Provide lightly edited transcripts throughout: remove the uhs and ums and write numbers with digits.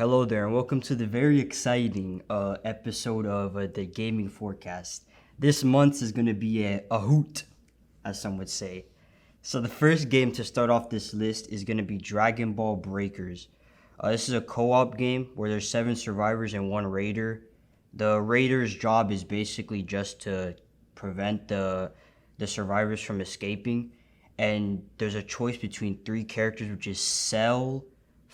Hello there, and welcome to the very exciting episode of the Gaming Forecast. This month is going to be a hoot, as some would say. So the first game to start off this list is going to be Dragon Ball Breakers. This is a co-op game where there's 7 survivors and 1 raider. The raider's job is basically just to prevent the survivors from escaping. And there's a choice between 3 characters, which is Cell,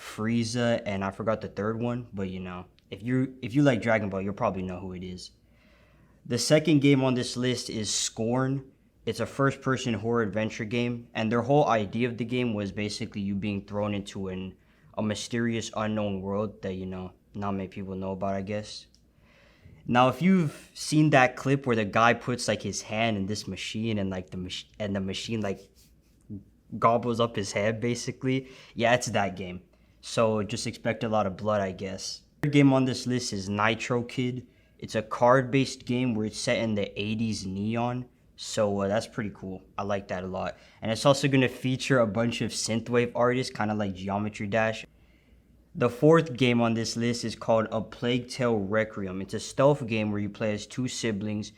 Frieza, and I forgot the third one, but if you like Dragon Ball, you'll probably know who it is. The second game on this list is Scorn. It's a first-person horror adventure game, and their whole idea of the game was basically you being thrown into a mysterious unknown world that not many people know about, I guess. Now, if you've seen that clip where the guy puts like his hand in this machine and like the machine like gobbles up his head, basically, yeah, it's that game. So just expect a lot of blood, I guess. The third game on this list is Nitro Kid. It's a card-based game where it's set in the 80s neon. So that's pretty cool. I like that a lot. And it's also going to feature a bunch of synthwave artists, kind of like Geometry Dash. The fourth game on this list is called A Plague Tale Requiem. It's a stealth game where you play as 2 siblings,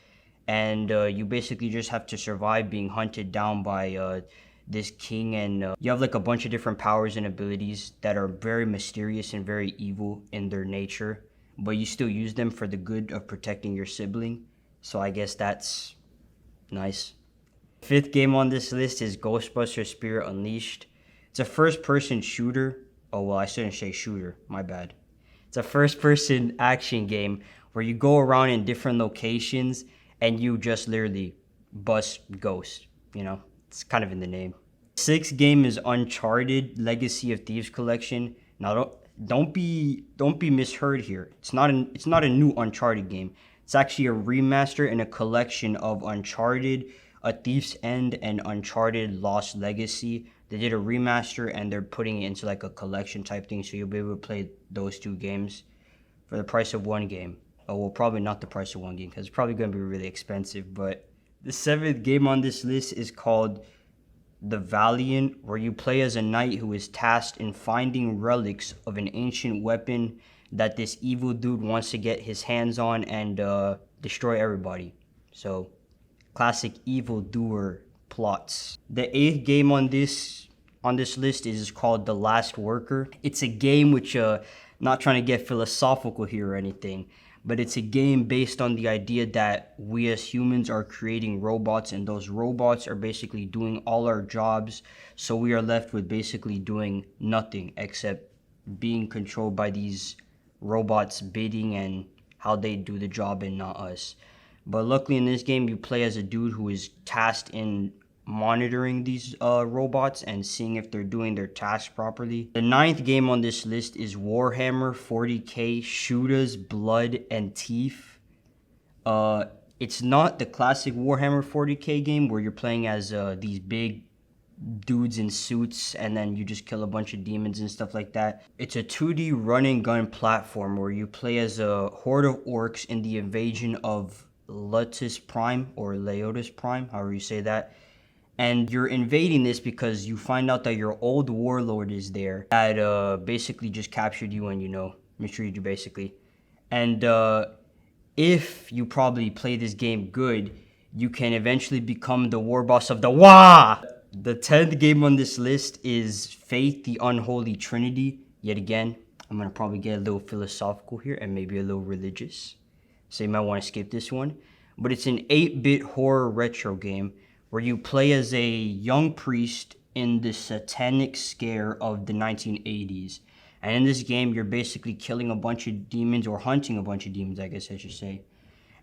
and you basically just have to survive being hunted down by this king, and you have like a bunch of different powers and abilities that are very mysterious and very evil in their nature, but you still use them for the good of protecting your sibling. So I guess that's nice. Fifth game on this list is Ghostbusters Spirit Unleashed. It's a first-person shooter. Oh, well, I shouldn't say shooter. My bad. It's a first-person action game where you go around in different locations and you just literally bust ghosts. It's kind of in the name. Sixth game is Uncharted Legacy of Thieves Collection. Now, don't be misheard here. It's not a new Uncharted game. It's actually a remaster and a collection of Uncharted, A Thief's End, and Uncharted Lost Legacy. They did a remaster and they're putting it into like a collection type thing, so you'll be able to play those 2 games for the price of 1 game. Oh, well, probably not the price of 1 game because it's probably going to be really expensive. But the 7th game on this list is called The Valiant, where you play as a knight who is tasked in finding relics of an ancient weapon that this evil dude wants to get his hands on and destroy everybody. So, classic evil doer plots. The 8th game on this list is called The Last Worker. It's a game which, not trying to get philosophical here or anything, but it's a game based on the idea that we as humans are creating robots, and those robots are basically doing all our jobs, so we are left with basically doing nothing except being controlled by these robots bidding and how they do the job and not us. But luckily in this game, you play as a dude who is tasked in monitoring these robots and seeing if they're doing their task properly. The 9th game on this list is Warhammer 40k Shooters, Blood, and Teeth. It's not the classic Warhammer 40k game where you're playing as these big dudes in suits and then you just kill a bunch of demons and stuff like that. It's a 2D run and gun platform where you play as a horde of orcs in the invasion of Lotus Prime, or Leotis Prime, however you say that. And you're invading this because you find out that your old warlord is there that basically just captured you and, mistreated you basically. And if you probably play this game good, you can eventually become the war boss of the WA! The 10th game on this list is Faith the Unholy Trinity. Yet again, I'm going to probably get a little philosophical here and maybe a little religious. So you might want to skip this one. But it's an 8-bit horror retro game where you play as a young priest in the satanic scare of the 1980s. And in this game, you're basically killing a bunch of demons, or hunting a bunch of demons, I guess I should say.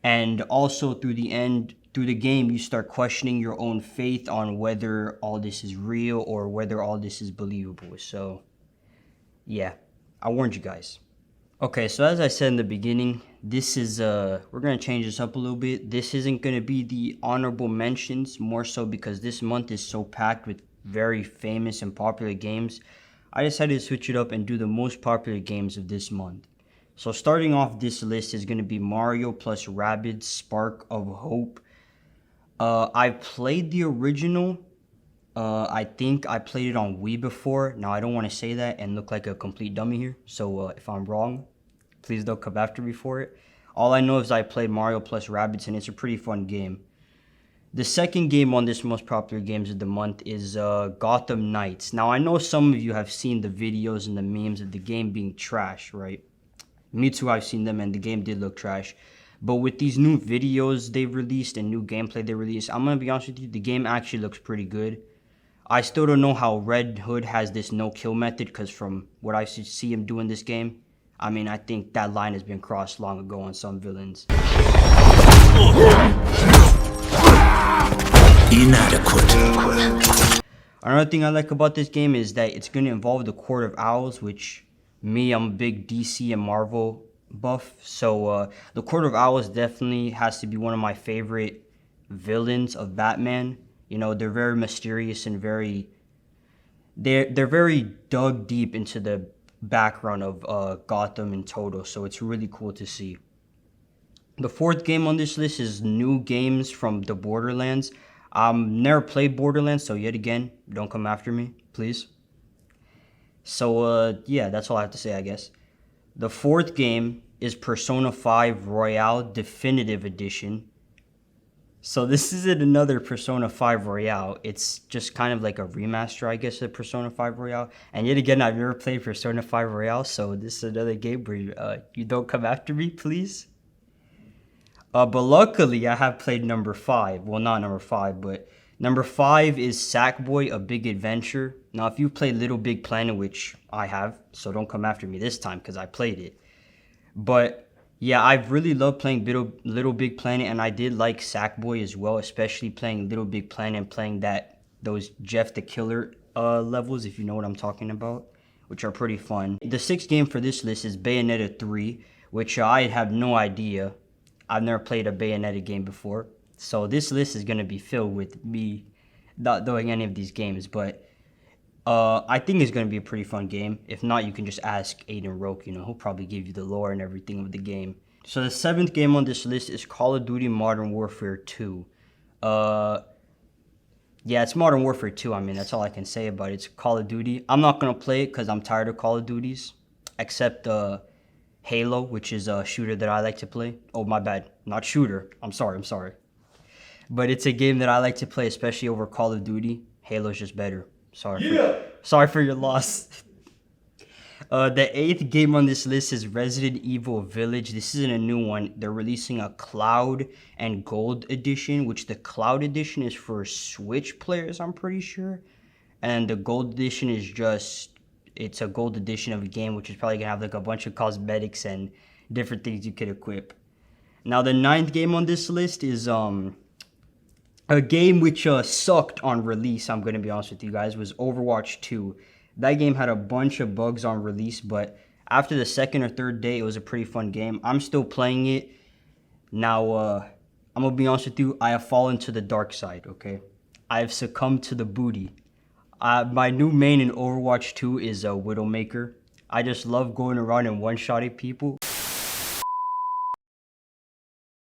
And also through the game, you start questioning your own faith on whether all this is real or whether all this is believable. So, yeah, I warned you guys. Okay, so as I said in the beginning, this is, we're going to change this up a little bit. This isn't going to be the honorable mentions, more so because this month is so packed with very famous and popular games. I decided to switch it up and do the most popular games of this month. So starting off this list is going to be Mario plus Rabbids Spark of Hope. I played the original I think I played it on Wii before. Now, I don't want to say that and look like a complete dummy here. So if I'm wrong, please don't come after me for it. All I know is I played Mario plus Rabbids, and it's a pretty fun game. The second game on this most popular games of the month is Gotham Knights. Now, I know some of you have seen the videos and the memes of the game being trash, right? Me too, I've seen them, and the game did look trash. But with these new videos they've released and new gameplay they released, I'm going to be honest with you, the game actually looks pretty good. I still don't know how Red Hood has this no-kill method, because from what I see him do in this game, I mean, I think that line has been crossed long ago on some villains. Inadequate. Another thing I like about this game is that it's going to involve the Court of Owls, which I'm a big DC and Marvel buff. So the Court of Owls definitely has to be one of my favorite villains of Batman. You know, they're very mysterious and they're very dug deep into the background of Gotham in total. So it's really cool to see. The fourth game on this list is new games from the Borderlands. Never played Borderlands, so yet again, don't come after me, please. So, yeah, that's all I have to say, I guess. The fourth game is Persona 5 Royale Definitive Edition. So this isn't another Persona 5 Royale. It's just kind of like a remaster, I guess, of Persona 5 Royale. And yet again, I've never played Persona 5 Royale, so this is another game where you don't come after me, please. But luckily, I have played number 5. Well, not number 5, but number 5 is Sackboy: A Big Adventure. Now, if you played Little Big Planet, which I have, so don't come after me this time because I played it. But yeah, I've really loved playing Little Big Planet, and I did like Sackboy as well, especially playing Little Big Planet and playing those Jeff the Killer levels, if you know what I'm talking about, which are pretty fun. The sixth game for this list is Bayonetta 3, which I have no idea. I've never played a Bayonetta game before, so this list is going to be filled with me not knowing any of these games, but I think it's going to be a pretty fun game. If not, you can just ask Aiden Roke, he'll probably give you the lore and everything of the game. So the seventh game on this list is Call of Duty Modern Warfare 2. Yeah, it's Modern Warfare 2, I mean, that's all I can say about it. It's Call of Duty. I'm not going to play it because I'm tired of Call of Duties, except Halo, which is a shooter that I like to play. Oh, my bad. Not shooter. I'm sorry. But it's a game that I like to play, especially over Call of Duty. Halo's just better. Sorry for your loss. The eighth game on this list is Resident Evil Village. This isn't a new one. They're releasing a Cloud and Gold edition, which the Cloud edition is for Switch players, I'm pretty sure. And the Gold edition is it's a gold edition of a game, which is probably gonna have like a bunch of cosmetics and different things you could equip. Now, the ninth game on this list is a game which sucked on release, I'm gonna be honest with you guys, was Overwatch 2. That game had a bunch of bugs on release, but after the second or third day, it was a pretty fun game. I'm still playing it. Now, I'm gonna be honest with you, I have fallen to the dark side, okay? I have succumbed to the booty. My new main in Overwatch 2 is Widowmaker. I just love going around and one-shotting people.